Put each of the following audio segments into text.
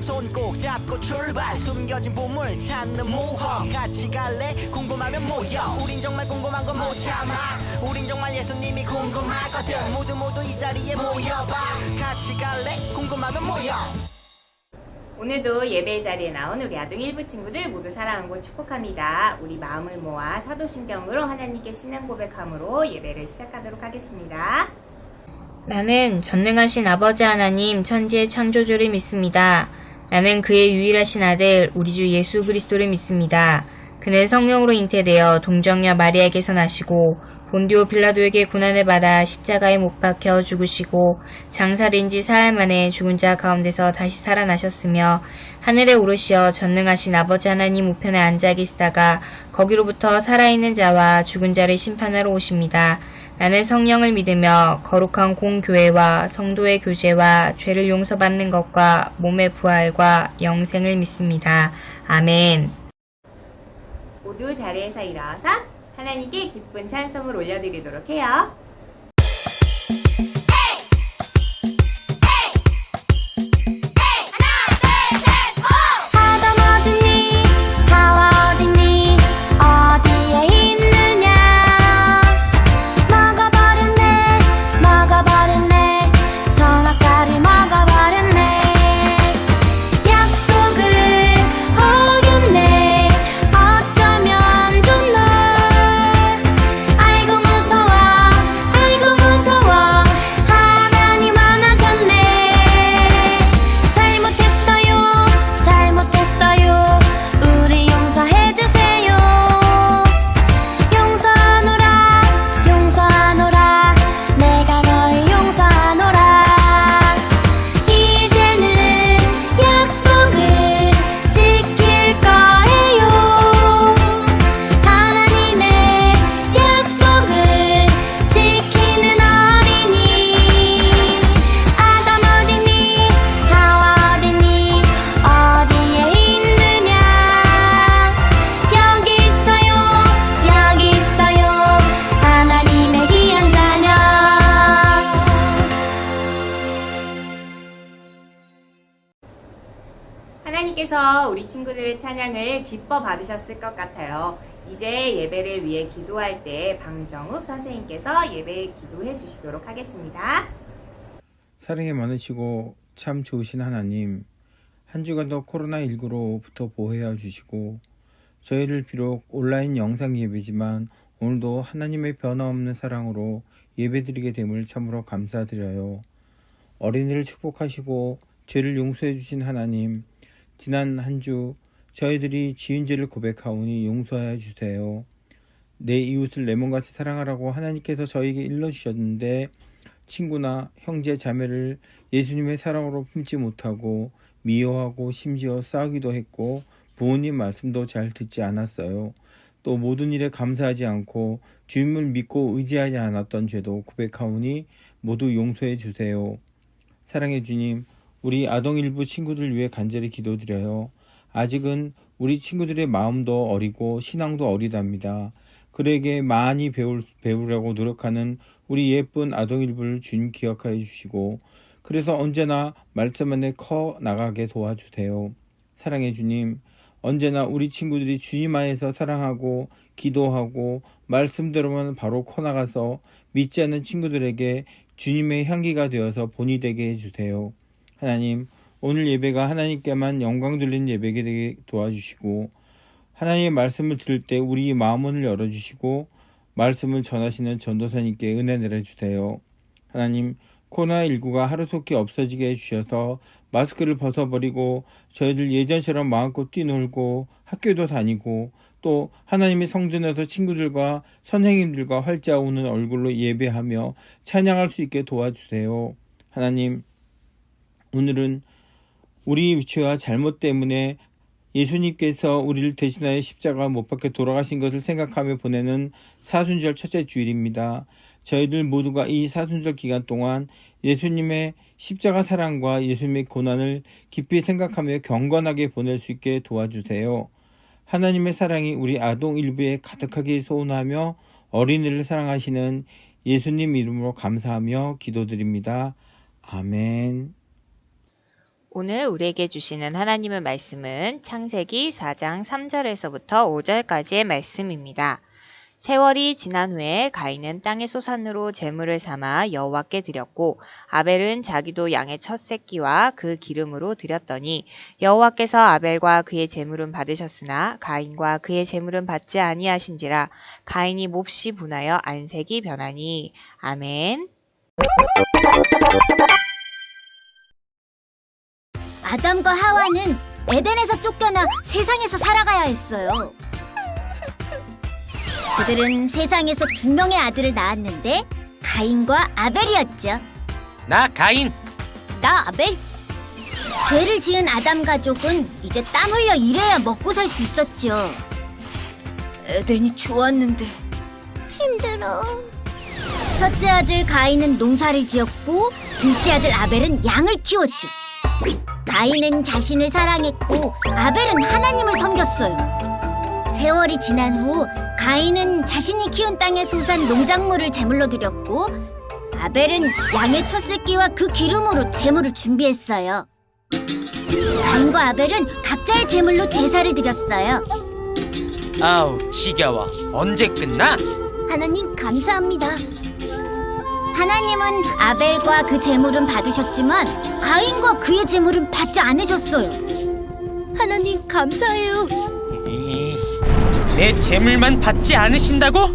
손 꼭 잡고 출발 숨겨진 보물 찾는 모험 같이 갈래 궁금하면 모여 우린 정말 궁금한 건 못 참아 우린 정말 예수님이 궁금하거든 모두 이 자리에 모여봐 같이 갈래 궁금하면 모여 오늘도 예배 자리에 나온 우리 아동 일부 친구들 모두 사랑하고 축복합니다. 우리 마음을 모아 사도신경으로 하나님께 신앙 고백함으로 예배를 시작하도록 하겠습니다. 나는 전능하신 아버지 하나님 천지의 창조주를 믿습니다. 나는 그의 유일하신 아들 우리 주 예수 그리스도를 믿습니다. 그는 성령으로 잉태되어 동정녀 마리아에게서 나시고 본디오 빌라도에게 고난을 받아 십자가에 못 박혀 죽으시고 장사된 지 사흘 만에 죽은 자 가운데서 다시 살아나셨으며 하늘에 오르시어 전능하신 아버지 하나님 우편에 앉아 계시다가 거기로부터 살아있는 자와 죽은 자를 심판하러 오십니다. 나는 성령을 믿으며 거룩한 공교회와 성도의 교제와 죄를 용서받는 것과 몸의 부활과 영생을 믿습니다. 아멘. 모두 자리에서 일어서 하나님께 기쁜 찬송을 올려드리도록 해요. 하나님께서 우리 친구들의 찬양을 기뻐 받으셨을 것 같아요. 이제 예배를 위해 기도할 때 방정욱 선생님께서 예배 기도해 주시도록 하겠습니다. 사랑이 많으시고 참 좋으신 하나님, 한 주간도 코로나19로부터 보호해 주시고 저희를 비록 온라인 영상 예배지만 오늘도 하나님의 변함없는 사랑으로 예배드리게 됨을 참으로 감사드려요. 어린이를 축복하시고 죄를 용서해 주신 하나님, 지난 한 주 저희들이 지은 죄를 고백하오니 용서하여 주세요. 내 이웃을 내 몸같이 사랑하라고 하나님께서 저에게 일러주셨는데 친구나 형제 자매를 예수님의 사랑으로 품지 못하고 미워하고 심지어 싸우기도 했고 부모님 말씀도 잘 듣지 않았어요. 또 모든 일에 감사하지 않고 주님을 믿고 의지하지 않았던 죄도 고백하오니 모두 용서해 주세요. 사랑해 주님, 우리 아동일부 친구들 위해 간절히 기도드려요. 아직은 우리 친구들의 마음도 어리고 신앙도 어리답니다. 그에게 많이 배우려고 노력하는 우리 예쁜 아동일부를 주님 기억하여 주시고 그래서 언제나 말씀 안에 커 나가게 도와주세요. 사랑해 주님, 언제나 우리 친구들이 주님 안에서 사랑하고 기도하고 말씀대로만 바로 커 나가서 믿지 않는 친구들에게 주님의 향기가 되어서 본이 되게 해주세요. 하나님, 오늘 예배가 하나님께만 영광 돌리는 예배가 되게 도와주시고 하나님의 말씀을 들을 때 우리 마음을 열어주시고 말씀을 전하시는 전도사님께 은혜 내려주세요. 하나님, 코로나19가 하루속히 없어지게 해주셔서 마스크를 벗어버리고 저희들 예전처럼 마음껏 뛰놀고 학교도 다니고 또 하나님의 성전에서 친구들과 선생님들과 활짝 웃는 얼굴로 예배하며 찬양할 수 있게 도와주세요. 하나님, 오늘은 우리 죄와 잘못 때문에 예수님께서 우리를 대신하여 십자가 못 박혀 돌아가신 것을 생각하며 보내는 사순절 첫째 주일입니다. 저희들 모두가 이 사순절 기간 동안 예수님의 십자가 사랑과 예수님의 고난을 깊이 생각하며 경건하게 보낼 수 있게 도와주세요. 하나님의 사랑이 우리 아동 일부에 가득하게 소원하며 어린이를 사랑하시는 예수님 이름으로 감사하며 기도드립니다. 아멘. 오늘 우리에게 주시는 하나님의 말씀은 창세기 4장 3절에서부터 5절까지의 말씀입니다. 세월이 지난 후에 가인은 땅의 소산으로 제물을 삼아 여호와께 드렸고 아벨은 자기도 양의 첫 새끼와 그 기름으로 드렸더니 여호와께서 아벨과 그의 제물은 받으셨으나 가인과 그의 제물은 받지 아니하신지라 가인이 몹시 분하여 안색이 변하니. 아멘. 아담과 하와는 에덴에서 쫓겨나 세상에서 살아가야 했어요. 그들은 세상에서 두 명의 아들을 낳았는데 가인과 아벨이었죠. 나 가인. 나 아벨. 죄를 지은 아담 가족은 이제 땀 흘려 일해야 먹고 살 수 있었죠. 에덴이 좋았는데 힘들어. 첫째 아들 가인은 농사를 지었고 둘째 아들 아벨은 양을 키웠죠. 가인은 자신을 사랑했고 아벨은 하나님을 섬겼어요. 세월이 지난 후 가인은 자신이 키운 땅의 소산 농작물을 제물로 드렸고 아벨은 양의 첫 새끼와 그 기름으로 제물을 준비했어요. 가인과 아벨은 각자의 제물로 제사를 드렸어요. 아우 지겨워. 언제 끝나? 하나님 감사합니다. 하나님은 아벨과 그 제물은 받으셨지만 가인과 그의 제물은 받지 않으셨어요. 하나님 감사해요. 내 재물만 받지 않으신다고?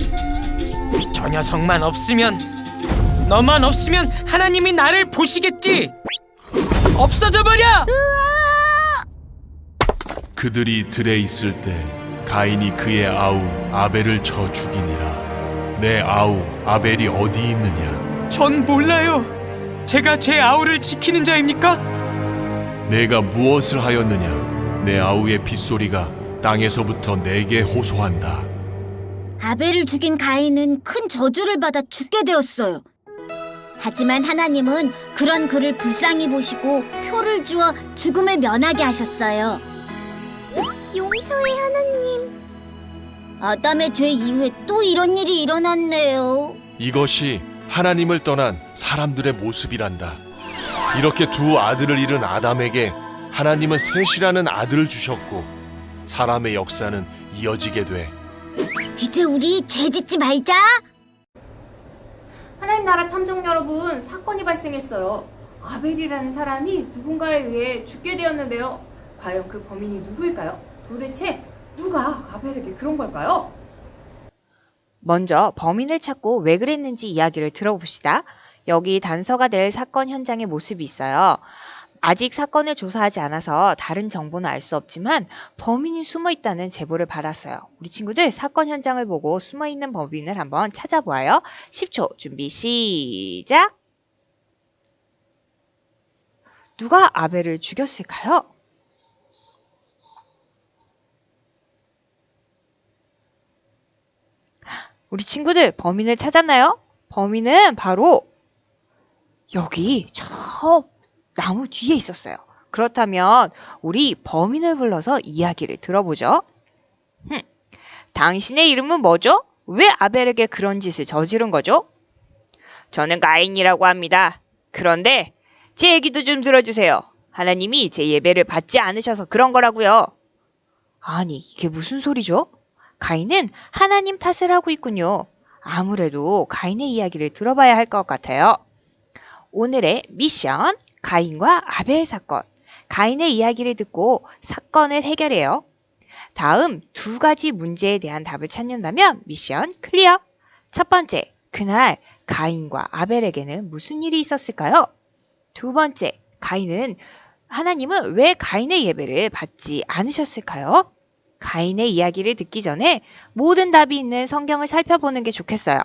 저 녀석만 없으면, 너만 없으면 하나님이 나를 보시겠지. 없어져 버려. 그들이 들에 있을 때 가인이 그의 아우 아벨을 쳐 죽이니라. 내 아우 아벨이 어디 있느냐? 전 몰라요. 제가 제 아우를 지키는 자입니까? 내가 무엇을 하였느냐? 내 아우의 빗소리가 땅에서부터 내게 호소한다. 아벨을 죽인 가인은 큰 저주를 받아 죽게 되었어요. 하지만 하나님은 그런 그를 불쌍히 보시고 표를 주어 죽음을 면하게 하셨어요. 용서해 하나님. 아담의 죄 이후에 또 이런 일이 일어났네요. 이것이 하나님을 떠난 사람들의 모습이란다. 이렇게 두 아들을 잃은 아담에게 하나님은 셋이라는 아들을 주셨고 사람의 역사는 이어지게 돼. 이제 우리 죄 짓지 말자. 하나님 나라 탐정 여러분, 사건이 발생했어요. 아벨이라는 사람이 누군가에 의해 죽게 되었는데요. 과연 그 범인이 누구일까요? 도대체 누가 아벨에게 그런 걸까요? 먼저 범인을 찾고 왜 그랬는지 이야기를 들어봅시다. 여기 단서가 될 사건 현장의 모습이 있어요. 아직 사건을 조사하지 않아서 다른 정보는 알 수 없지만 범인이 숨어 있다는 제보를 받았어요. 우리 친구들 사건 현장을 보고 숨어 있는 범인을 한번 찾아보아요. 10초 준비 시작! 누가 아벨을 죽였을까요? 우리 친구들 범인을 찾았나요? 범인은 바로 여기 저 나무 뒤에 있었어요. 그렇다면 우리 범인을 불러서 이야기를 들어보죠. 당신의 이름은 뭐죠? 왜 아벨에게 그런 짓을 저지른 거죠? 저는 가인이라고 합니다. 그런데 제 얘기도 좀 들어주세요. 하나님이 제 예배를 받지 않으셔서 그런 거라고요. 아니, 이게 무슨 소리죠? 가인은 하나님 탓을 하고 있군요. 아무래도 가인의 이야기를 들어봐야 할 것 같아요. 오늘의 미션, 가인과 아벨 사건. 가인의 이야기를 듣고 사건을 해결해요. 다음 두 가지 문제에 대한 답을 찾는다면 미션 클리어. 첫 번째, 그날 가인과 아벨에게는 무슨 일이 있었을까요? 두 번째, 하나님은 왜 가인의 예배를 받지 않으셨을까요? 가인의 이야기를 듣기 전에 모든 답이 있는 성경을 살펴보는 게 좋겠어요.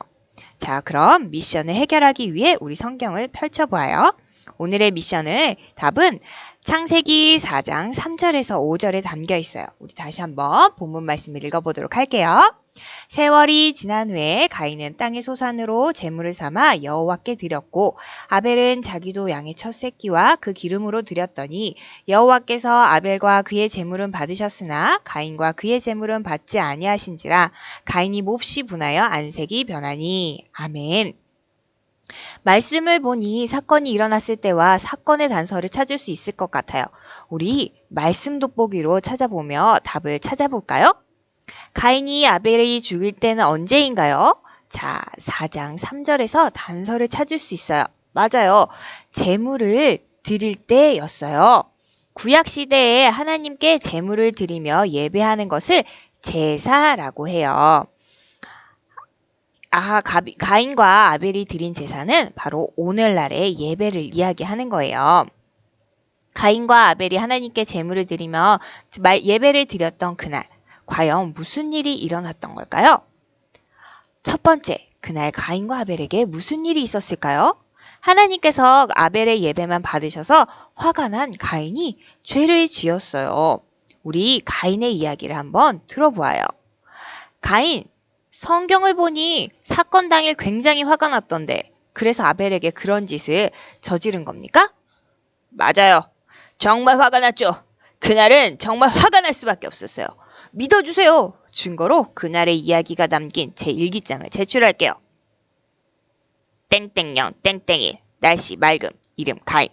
자, 그럼 미션을 해결하기 위해 우리 성경을 펼쳐보아요. 오늘의 미션의 답은 창세기 4장 3절에서 5절에 담겨 있어요. 우리 다시 한번 본문 말씀을 읽어보도록 할게요. 세월이 지난 후에 가인은 땅의 소산으로 제물을 삼아 여호와께 드렸고 아벨은 자기도 양의 첫 새끼와 그 기름으로 드렸더니 여호와께서 아벨과 그의 제물은 받으셨으나 가인과 그의 제물은 받지 아니하신지라 가인이 몹시 분하여 안색이 변하니. 아멘. 말씀을 보니 사건이 일어났을 때와 사건의 단서를 찾을 수 있을 것 같아요. 우리 말씀 돋보기로 찾아보며 답을 찾아볼까요? 가인이 아벨이 죽일 때는 언제인가요? 자, 4장 3절에서 단서를 찾을 수 있어요. 맞아요. 제물을 드릴 때였어요. 구약시대에 하나님께 제물을 드리며 예배하는 것을 제사라고 해요. 가인과 아벨이 드린 제사는 바로 오늘날의 예배를 이야기하는 거예요. 가인과 아벨이 하나님께 제물을 드리며 예배를 드렸던 그날, 과연 무슨 일이 일어났던 걸까요? 첫 번째, 그날 가인과 아벨에게 무슨 일이 있었을까요? 하나님께서 아벨의 예배만 받으셔서 화가 난 가인이 죄를 지었어요. 우리 가인의 이야기를 한번 들어보아요. 가인, 성경을 보니 사건 당일 굉장히 화가 났던데 그래서 아벨에게 그런 짓을 저지른 겁니까? 맞아요. 정말 화가 났죠. 그날은 정말 화가 날 수밖에 없었어요. 믿어주세요. 증거로 그날의 이야기가 담긴 제 일기장을 제출할게요. 땡땡년 땡땡일 날씨 맑음 이름 가인.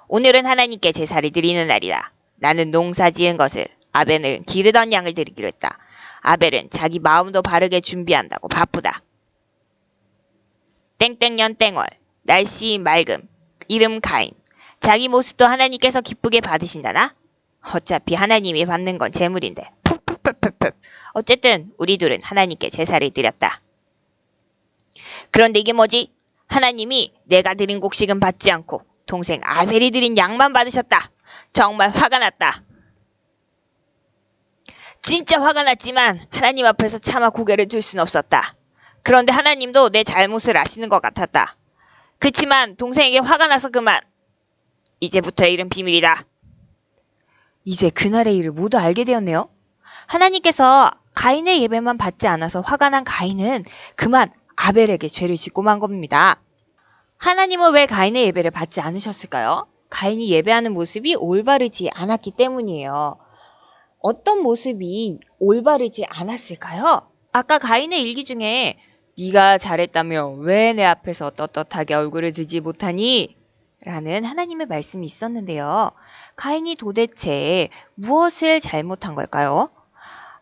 오늘은 하나님께 제사를 드리는 날이다. 나는 농사 지은 것을 아벨은 기르던 양을 드리기로 했다. 아벨은 자기 마음도 바르게 준비한다고 바쁘다. 땡땡년 땡월 날씨 맑음 이름 가인. 자기 모습도 하나님께서 기쁘게 받으신다나? 어차피 하나님이 받는 건 제물인데. 푹푹푹푹. 어쨌든 우리 둘은 하나님께 제사를 드렸다. 그런데 이게 뭐지? 하나님이 내가 드린 곡식은 받지 않고 동생 아벨이 드린 양만 받으셨다. 정말 화가 났다. 진짜 화가 났지만 하나님 앞에서 차마 고개를 들 수는 없었다. 그런데 하나님도 내 잘못을 아시는 것 같았다. 그치만 동생에게 화가 나서 그만. 이제부터의 일은 비밀이다. 이제 그날의 일을 모두 알게 되었네요. 하나님께서 가인의 예배만 받지 않아서 화가 난 가인은 그만 아벨에게 죄를 짓고 만 겁니다. 하나님은 왜 가인의 예배를 받지 않으셨을까요? 가인이 예배하는 모습이 올바르지 않았기 때문이에요. 어떤 모습이 올바르지 않았을까요? 아까 가인의 일기 중에 네가 잘했다며 왜 내 앞에서 떳떳하게 얼굴을 들지 못하니? 라는 하나님의 말씀이 있었는데요. 가인이 도대체 무엇을 잘못한 걸까요?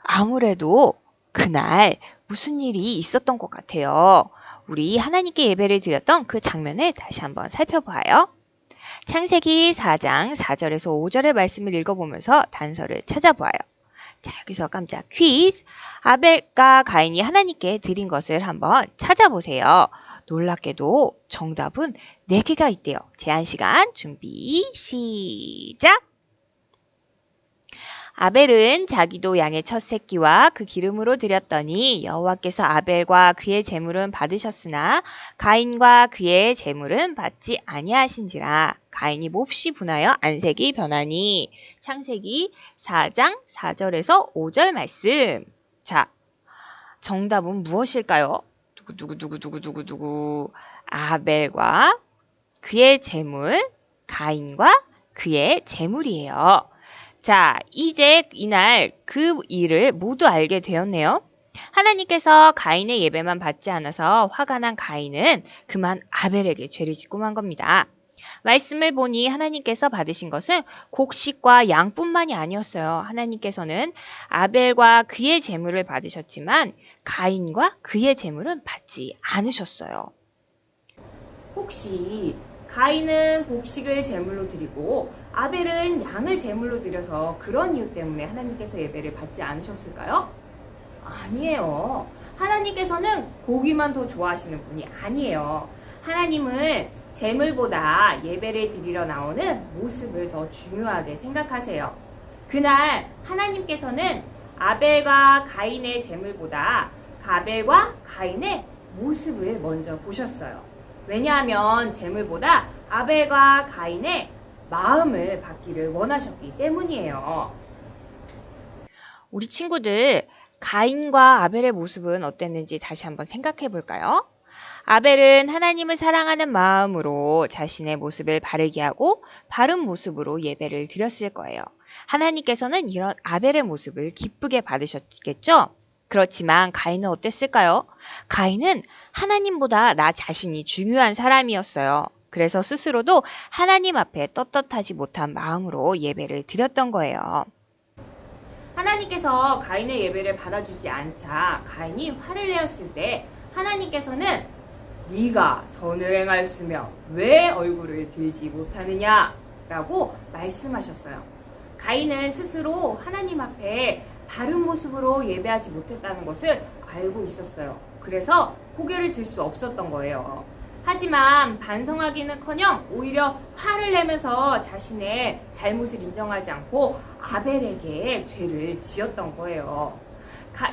아무래도 그날 무슨 일이 있었던 것 같아요. 우리 하나님께 예배를 드렸던 그 장면을 다시 한번 살펴봐요. 창세기 4장 4절에서 5절의 말씀을 읽어보면서 단서를 찾아봐요. 자, 여기서 깜짝 퀴즈. 아벨과 가인이 하나님께 드린 것을 한번 찾아보세요. 놀랍게도 정답은 4개가 있대요. 제한시간 준비 시작! 아벨은 자기도 양의 첫 새끼와 그 기름으로 드렸더니 여호와께서 아벨과 그의 제물은 받으셨으나 가인과 그의 제물은 받지 아니하신지라. 가인이 몹시 분하여 안색이 변하니. 창세기 4장 4절에서 5절 말씀. 자, 정답은 무엇일까요? 두구두구두구두구두구. 아벨과 그의 제물, 가인과 그의 제물이에요. 자, 이제 이날 그 일을 모두 알게 되었네요. 하나님께서 가인의 예배만 받지 않아서 화가 난 가인은 그만 아벨에게 죄를 짓고 만 겁니다. 말씀을 보니 하나님께서 받으신 것은 곡식과 양뿐만이 아니었어요. 하나님께서는 아벨과 그의 제물을 받으셨지만 가인과 그의 제물은 받지 않으셨어요. 혹시 가인은 곡식을 제물로 드리고 아벨은 양을 제물로 드려서 그런 이유 때문에 하나님께서 예배를 받지 않으셨을까요? 아니에요. 하나님께서는 고기만 더 좋아하시는 분이 아니에요. 하나님은 제물보다 예배를 드리러 나오는 모습을 더 중요하게 생각하세요. 그날 하나님께서는 아벨과 가인의 제물보다 아벨과 가인의 모습을 먼저 보셨어요. 왜냐하면 제물보다 아벨과 가인의 마음을 받기를 원하셨기 때문이에요. 우리 친구들, 가인과 아벨의 모습은 어땠는지 다시 한번 생각해 볼까요? 아벨은 하나님을 사랑하는 마음으로 자신의 모습을 바르게 하고 바른 모습으로 예배를 드렸을 거예요. 하나님께서는 이런 아벨의 모습을 기쁘게 받으셨겠죠? 그렇지만 가인은 어땠을까요? 가인은 하나님보다 나 자신이 중요한 사람이었어요. 그래서 스스로도 하나님 앞에 떳떳하지 못한 마음으로 예배를 드렸던 거예요. 하나님께서 가인의 예배를 받아주지 않자 가인이 화를 내었을 때 하나님께서는 네가 선을 행하였으며 왜 얼굴을 들지 못하느냐 라고 말씀하셨어요. 가인은 스스로 하나님 앞에 바른 모습으로 예배하지 못했다는 것을 알고 있었어요. 그래서 고개를 들 수 없었던 거예요. 하지만 반성하기는커녕 오히려 화를 내면서 자신의 잘못을 인정하지 않고 아벨에게 죄를 지었던 거예요.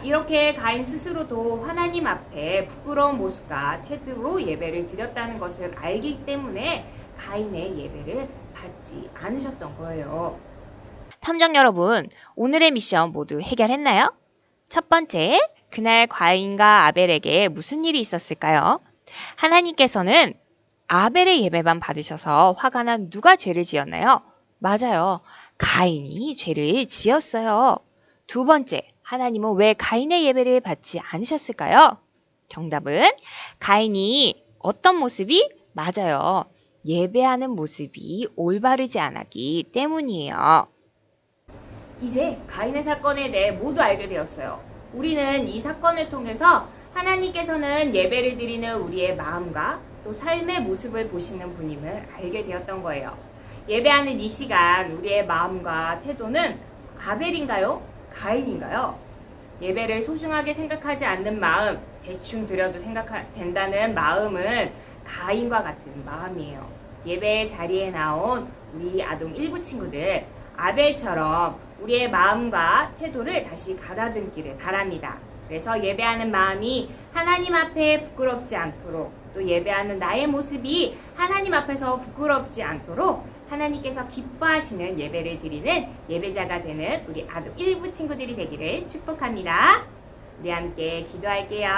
이렇게 가인 스스로도 하나님 앞에 부끄러운 모습과 태도로 예배를 드렸다는 것을 알기 때문에 가인의 예배를 받지 않으셨던 거예요. 탐정 여러분, 오늘의 미션 모두 해결했나요? 첫 번째, 그날 가인과 아벨에게 무슨 일이 있었을까요? 하나님께서는 아벨의 예배만 받으셔서 화가 난 누가 죄를 지었나요? 맞아요. 가인이 죄를 지었어요. 두 번째, 하나님은 왜 가인의 예배를 받지 않으셨을까요? 정답은 가인이 어떤 모습이? 맞아요. 예배하는 모습이 올바르지 않았기 때문이에요. 이제 가인의 사건에 대해 모두 알게 되었어요. 우리는 이 사건을 통해서 하나님께서는 예배를 드리는 우리의 마음과 또 삶의 모습을 보시는 분임을 알게 되었던 거예요. 예배하는 이 시간 우리의 마음과 태도는 아벨인가요? 가인인가요? 예배를 소중하게 생각하지 않는 마음, 대충 드려도 된다는 마음은 가인과 같은 마음이에요. 예배 자리에 나온 우리 아동 일부 친구들, 아벨처럼 우리의 마음과 태도를 다시 가다듬기를 바랍니다. 그래서 예배하는 마음이 하나님 앞에 부끄럽지 않도록, 또 예배하는 나의 모습이 하나님 앞에서 부끄럽지 않도록 하나님께서 기뻐하시는 예배를 드리는 예배자가 되는 우리 아동 일부 친구들이 되기를 축복합니다. 우리 함께 기도할게요.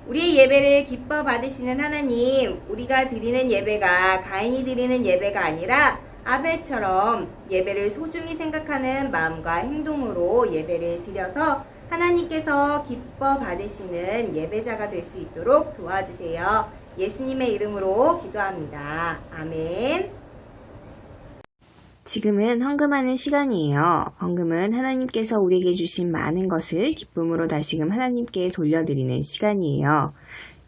우리의 예배를 기뻐 받으시는 하나님, 우리가 드리는 예배가 가인이 드리는 예배가 아니라 아벨처럼 예배를 소중히 생각하는 마음과 행동으로 예배를 드려서 하나님께서 기뻐 받으시는 예배자가 될 수 있도록 도와주세요. 예수님의 이름으로 기도합니다. 아멘. 지금은 헌금하는 시간이에요. 헌금은 하나님께서 우리에게 주신 많은 것을 기쁨으로 다시금 하나님께 돌려드리는 시간이에요.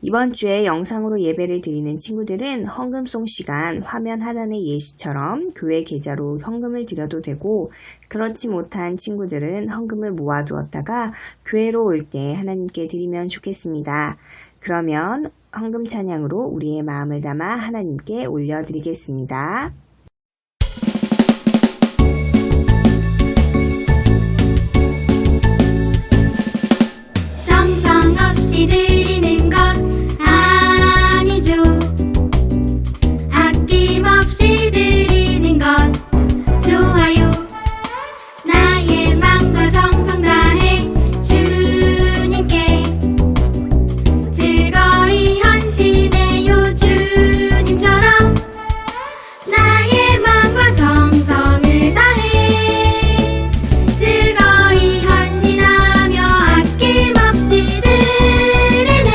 이번 주에 영상으로 예배를 드리는 친구들은 헌금송 시간 화면 하단의 예시처럼 교회 계좌로 헌금을 드려도 되고, 그렇지 못한 친구들은 헌금을 모아두었다가 교회로 올 때 하나님께 드리면 좋겠습니다. 그러면 헌금 찬양으로 우리의 마음을 담아 하나님께 올려드리겠습니다. 정성없이 드리는 것 아니죠. 아낌없이 드리는 것 좋아요. 나의 마음과 정성 다해 주님께 즐거이 헌신해요. 주님처럼 나의 마음과 정성을 다해 즐거이 헌신하며 아낌없이 드리네.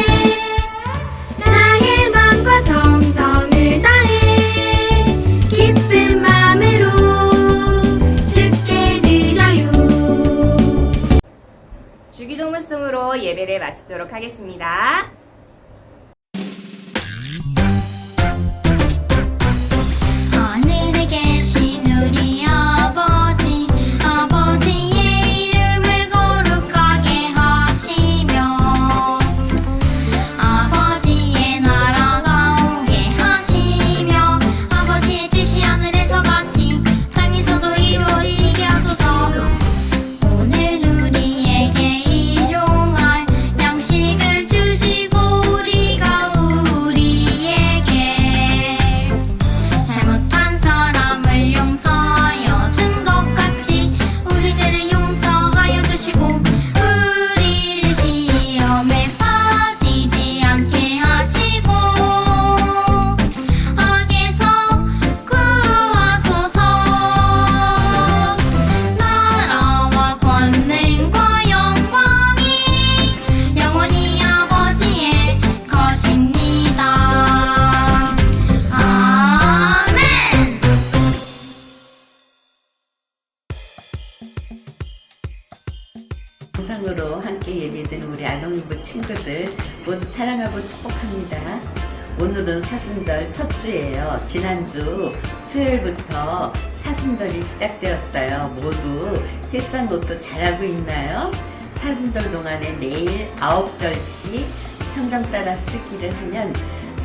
나의 마음과 정성을 다해 기쁜 마음으로 주께 드려요. 주기도문송으로 예배를 마치도록 하겠습니다. 하늘에 계신 우리 아버지, 아버지의 이름을 거룩하게 하시며 아버지의 나라가 오게 하시며 아버지의 뜻이 하늘에서 같이 땅에서도 이루어지게 하소서. 오늘 우리에게 일용할 양식을 주시고 우리 아동일부 친구들 모두 사랑하고 축복합니다. 오늘은 사순절 첫 주예요. 지난주 수요일부터 사순절이 시작되었어요. 모두 필산 로또 잘하고 있나요? 사순절 동안에 내일 9절씩 성경 따라 쓰기를 하면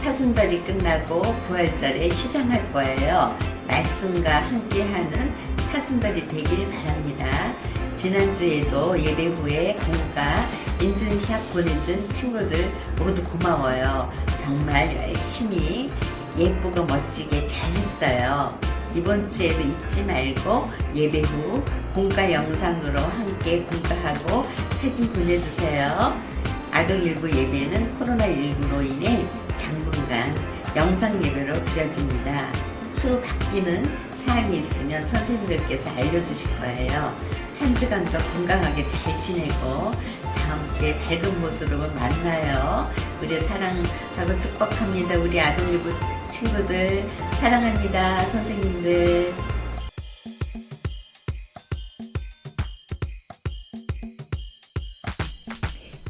사순절이 끝나고 부활절에 시작할 거예요. 말씀과 함께하는 사순절이 되길 바랍니다. 지난주에도 예배 후에 공과 인증샷 보내준 친구들 모두 고마워요. 정말 열심히 예쁘고 멋지게 잘했어요. 이번 주에도 잊지 말고 예배 후 공과 영상으로 함께 공과하고 사진 보내주세요. 아동일부 예배는 코로나19로 인해 당분간 영상 예배로 드려집니다. 수로 바뀌는 사항이 있으면 선생님들께서 알려주실 거예요. 한 주간도 건강하게 잘 지내고 다음 주에 밝은 모습으로 만나요. 우리 사랑하고 축복합니다. 우리 아동일부 친구들 사랑합니다. 선생님들.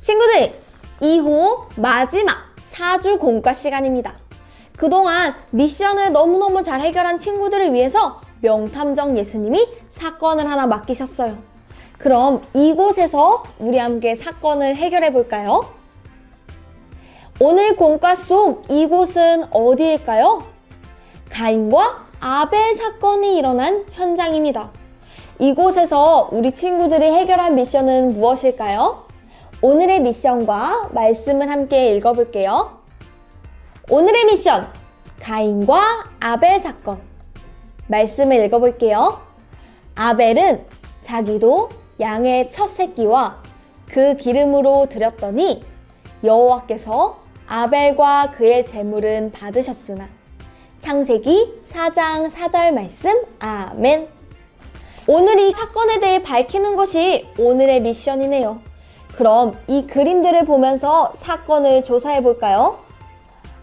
친구들, 2호 마지막 4주 공과 시간입니다. 그동안 미션을 너무너무 잘 해결한 친구들을 위해서 명탐정 예수님이 사건을 하나 맡기셨어요. 그럼 이곳에서 우리 함께 사건을 해결해 볼까요? 오늘 공과 속 이곳은 어디일까요? 가인과 아벨 사건이 일어난 현장입니다. 이곳에서 우리 친구들이 해결한 미션은 무엇일까요? 오늘의 미션과 말씀을 함께 읽어볼게요. 오늘의 미션, 가인과 아벨 사건. 말씀을 읽어볼게요. 아벨은 자기도 양의 첫 새끼와 그 기름으로 드렸더니 여호와께서 아벨과 그의 제물은 받으셨으나. 창세기 4장 4절 말씀, 아멘. 오늘 이 사건에 대해 밝히는 것이 오늘의 미션이네요. 그럼 이 그림들을 보면서 사건을 조사해 볼까요?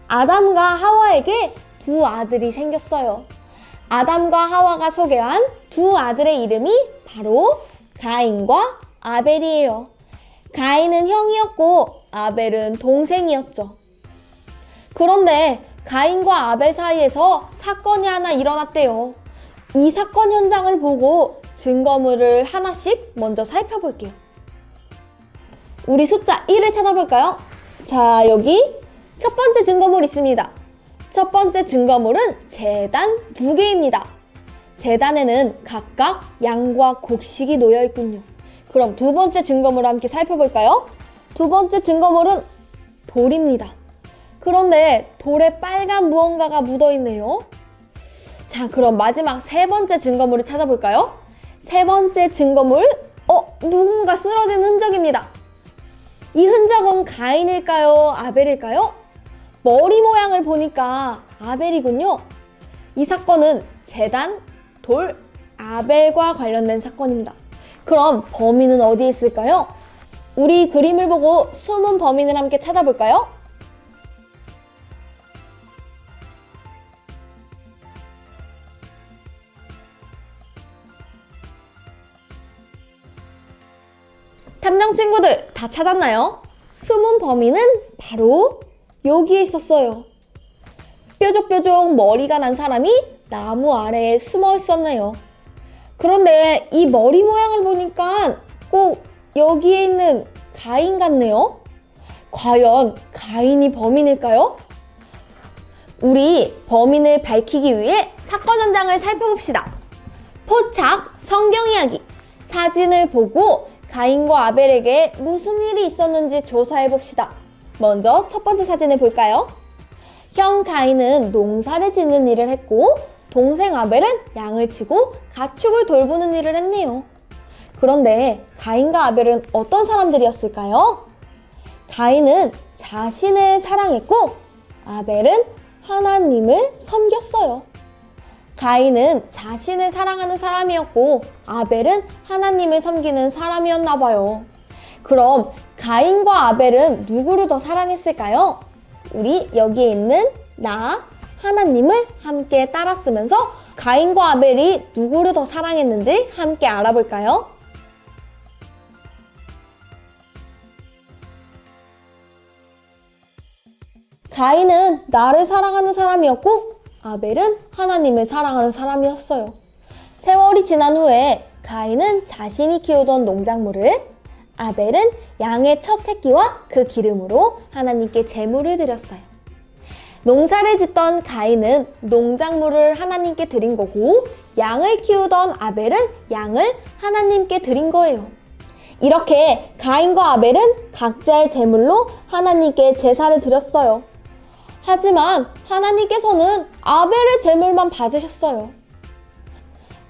아담과 하와에게 두 아들이 생겼어요. 아담과 하와가 소개한 두 아들의 이름이 바로 가인과 아벨이에요. 가인은 형이었고 아벨은 동생이었죠. 그런데 가인과 아벨 사이에서 사건이 하나 일어났대요. 이 사건 현장을 보고 증거물을 하나씩 먼저 살펴볼게요. 우리 숫자 1을 찾아볼까요? 자, 여기 첫 번째 증거물 있습니다. 첫 번째 증거물은 제단 2개입니다. 제단에는 각각 양과 곡식이 놓여 있군요. 그럼 두 번째 증거물을 함께 살펴볼까요? 두 번째 증거물은 돌입니다. 그런데 돌에 빨간 무언가가 묻어 있네요. 자, 그럼 마지막 세 번째 증거물을 찾아볼까요? 세 번째 증거물, 누군가 쓰러진 흔적입니다. 이 흔적은 가인일까요? 아벨일까요? 머리 모양을 보니까 아벨이군요. 이 사건은 제단, 돌, 아벨과 관련된 사건입니다. 그럼 범인은 어디에 있을까요? 우리 그림을 보고 숨은 범인을 함께 찾아볼까요? 탐정 친구들 다 찾았나요? 숨은 범인은 바로 여기에 있었어요. 뾰족뾰족 머리가 난 사람이 나무 아래에 숨어 있었네요. 그런데 이 머리 모양을 보니까 꼭 여기에 있는 가인 같네요. 과연 가인이 범인일까요? 우리 범인을 밝히기 위해 사건 현장을 살펴봅시다. 포착 성경 이야기. 사진을 보고 가인과 아벨에게 무슨 일이 있었는지 조사해 봅시다. 먼저 첫 번째 사진을 볼까요? 형 가인은 농사를 짓는 일을 했고 동생 아벨은 양을 치고 가축을 돌보는 일을 했네요. 그런데 가인과 아벨은 어떤 사람들이었을까요? 가인은 자신을 사랑했고 아벨은 하나님을 섬겼어요. 가인은 자신을 사랑하는 사람이었고 아벨은 하나님을 섬기는 사람이었나 봐요. 그럼 가인과 아벨은 누구를 더 사랑했을까요? 우리 여기에 있는 나, 하나님을 함께 따라쓰면서 가인과 아벨이 누구를 더 사랑했는지 함께 알아볼까요? 가인은 나를 사랑하는 사람이었고 아벨은 하나님을 사랑하는 사람이었어요. 세월이 지난 후에 가인은 자신이 키우던 농작물을, 아벨은 양의 첫 새끼와 그 기름으로 하나님께 제물을 드렸어요. 농사를 짓던 가인은 농작물을 하나님께 드린 거고, 양을 키우던 아벨은 양을 하나님께 드린 거예요. 이렇게 가인과 아벨은 각자의 제물로 하나님께 제사를 드렸어요. 하지만 하나님께서는 아벨의 제물만 받으셨어요.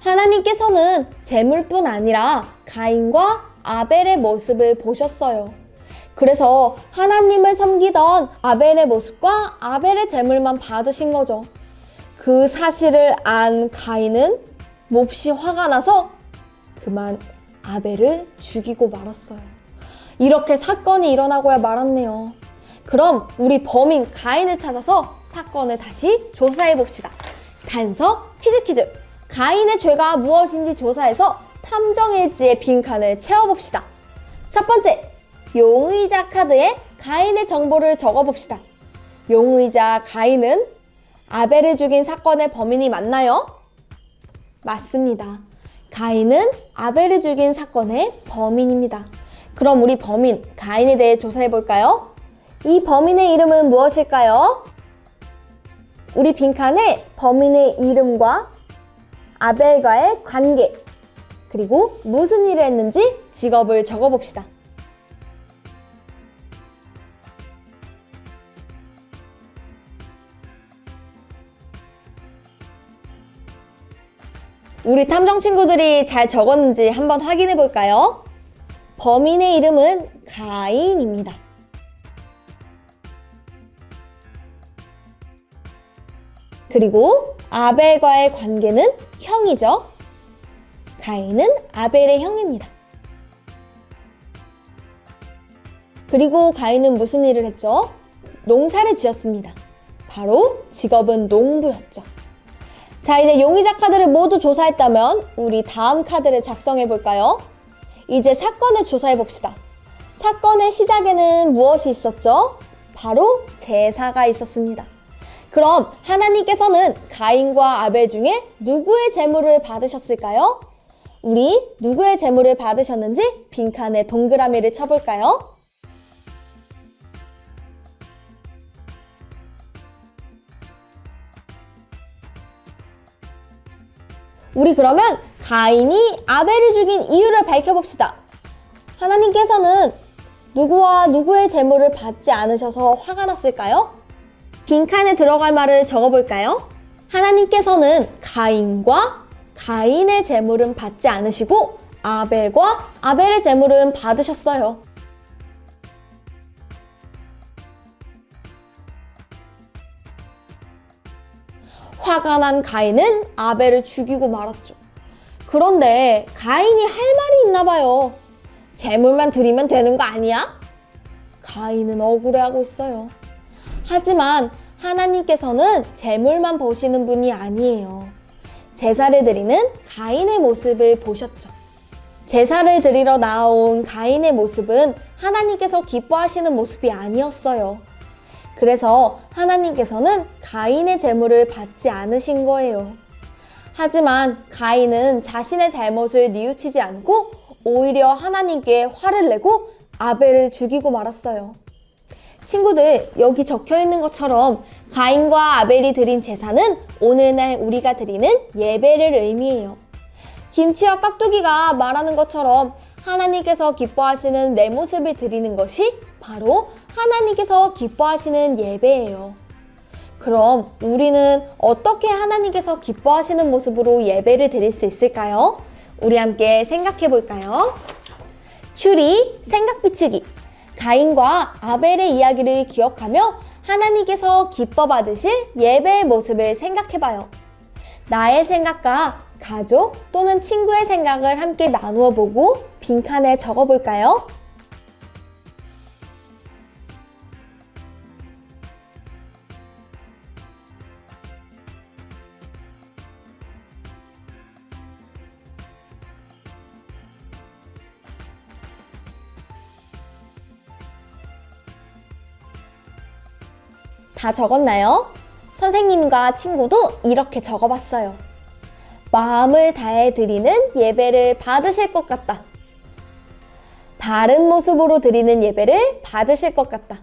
하나님께서는 제물뿐 아니라 가인과 아벨의 모습을 보셨어요. 그래서 하나님을 섬기던 아벨의 모습과 아벨의 제물만 받으신 거죠. 그 사실을 안 가인은 몹시 화가 나서 그만 아벨을 죽이고 말았어요. 이렇게 사건이 일어나고야 말았네요. 그럼 우리 범인 가인을 찾아서 사건을 다시 조사해 봅시다. 단서 퀴즈. 가인의 죄가 무엇인지 조사해서 탐정일지의 빈칸을 채워봅시다. 첫 번째, 용의자 카드에 가인의 정보를 적어봅시다. 용의자 가인은 아벨을 죽인 사건의 범인이 맞나요? 맞습니다. 가인은 아벨을 죽인 사건의 범인입니다. 그럼 우리 범인 가인에 대해 조사해 볼까요? 이 범인의 이름은 무엇일까요? 우리 빈칸에 범인의 이름과 아벨과의 관계, 그리고 무슨 일을 했는지 직업을 적어봅시다. 우리 탐정 친구들이 잘 적었는지 한번 확인해 볼까요? 범인의 이름은 가인입니다. 그리고 아벨과의 관계는 형이죠. 가인은 아벨의 형입니다. 그리고 가인은 무슨 일을 했죠? 농사를 지었습니다. 바로 직업은 농부였죠. 자, 이제 용의자 카드를 모두 조사했다면 우리 다음 카드를 작성해 볼까요? 이제 사건을 조사해 봅시다. 사건의 시작에는 무엇이 있었죠? 바로 제사가 있었습니다. 그럼 하나님께서는 가인과 아벨 중에 누구의 제물을 받으셨을까요? 우리 누구의 제물을 받으셨는지 빈칸에 동그라미를 쳐볼까요? 우리 그러면 가인이 아벨을 죽인 이유를 밝혀봅시다. 하나님께서는 누구와 누구의 제물을 받지 않으셔서 화가 났을까요? 빈칸에 들어갈 말을 적어볼까요? 하나님께서는 가인과 가인의 제물은 받지 않으시고 아벨과 아벨의 제물은 받으셨어요. 화가 난 가인은 아벨을 죽이고 말았죠. 그런데 가인이 할 말이 있나 봐요. 제물만 드리면 되는 거 아니야? 가인은 억울해하고 있어요. 하지만 하나님께서는 제물만 보시는 분이 아니에요. 제사를 드리는 가인의 모습을 보셨죠. 제사를 드리러 나온 가인의 모습은 하나님께서 기뻐하시는 모습이 아니었어요. 그래서 하나님께서는 가인의 제물을 받지 않으신 거예요. 하지만 가인은 자신의 잘못을 뉘우치지 않고 오히려 하나님께 화를 내고 아벨을 죽이고 말았어요. 친구들, 여기 적혀 있는 것처럼 가인과 아벨이 드린 제사는 오늘날 우리가 드리는 예배를 의미해요. 김치와 깍두기가 말하는 것처럼 하나님께서 기뻐하시는 내 모습을 드리는 것이 바로 하나님께서 기뻐하시는 예배예요. 그럼 우리는 어떻게 하나님께서 기뻐하시는 모습으로 예배를 드릴 수 있을까요? 우리 함께 생각해 볼까요? 추리, 생각 비추기. 가인과 아벨의 이야기를 기억하며 하나님께서 기뻐 받으실 예배의 모습을 생각해봐요. 나의 생각과 가족 또는 친구의 생각을 함께 나누어 보고 빈칸에 적어볼까요? 다 적었나요? 선생님과 친구도 이렇게 적어봤어요. 마음을 다해 드리는 예배를 받으실 것 같다. 바른 모습으로 드리는 예배를 받으실 것 같다.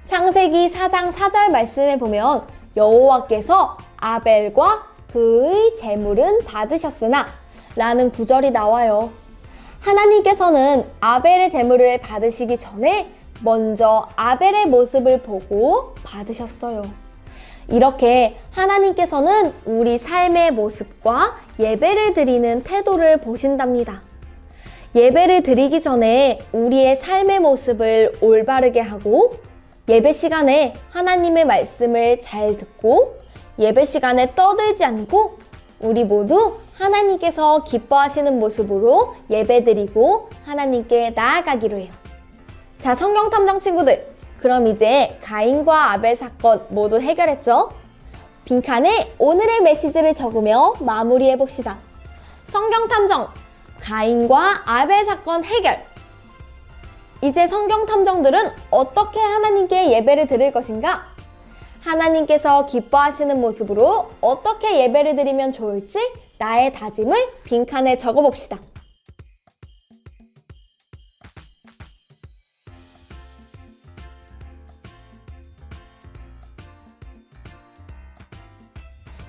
창세기 4장 4절 말씀에 보면 여호와께서 아벨과 그의 제물은 받으셨으나 라는 구절이 나와요. 하나님께서는 아벨의 제물을 받으시기 전에 먼저 아벨의 모습을 보고 받으셨어요. 이렇게 하나님께서는 우리 삶의 모습과 예배를 드리는 태도를 보신답니다. 예배를 드리기 전에 우리의 삶의 모습을 올바르게 하고 예배 시간에 하나님의 말씀을 잘 듣고 예배 시간에 떠들지 않고 우리 모두 하나님께서 기뻐하시는 모습으로 예배드리고 하나님께 나아가기로 해요. 자, 성경 탐정 친구들, 그럼 이제 가인과 아벨 사건 모두 해결했죠? 빈칸에 오늘의 메시지를 적으며 마무리해 봅시다. 성경 탐정, 가인과 아벨 사건 해결. 이제 성경 탐정들은 어떻게 하나님께 예배를 드릴 것인가? 하나님께서 기뻐하시는 모습으로 어떻게 예배를 드리면 좋을지 나의 다짐을 빈칸에 적어봅시다.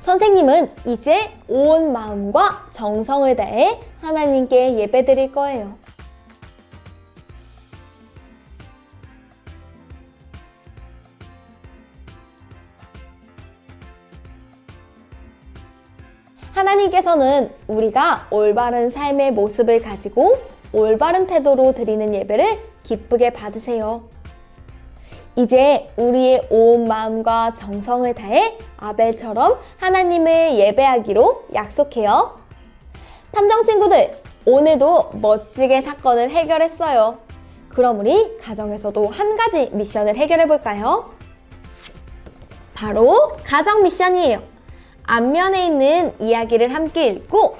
선생님은 이제 온 마음과 정성을 다해 하나님께 예배 드릴 거예요. 하나님께서는 우리가 올바른 삶의 모습을 가지고 올바른 태도로 드리는 예배를 기쁘게 받으세요. 이제 우리의 온 마음과 정성을 다해 아벨처럼 하나님을 예배하기로 약속해요. 탐정 친구들, 오늘도 멋지게 사건을 해결했어요. 그럼 우리 가정에서도 한 가지 미션을 해결해 볼까요? 바로 가정 미션이에요. 앞면에 있는 이야기를 함께 읽고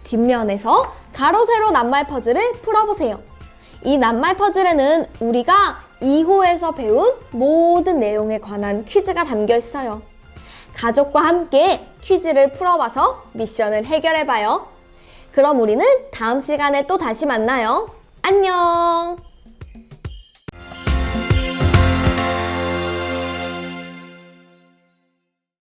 뒷면에서 가로 세로 낱말 퍼즐을 풀어보세요. 이 낱말 퍼즐에는 우리가 2호에서 배운 모든 내용에 관한 퀴즈가 담겨 있어요. 가족과 함께 퀴즈를 풀어봐서 미션을 해결해봐요. 그럼 우리는 다음 시간에 또 다시 만나요. 안녕!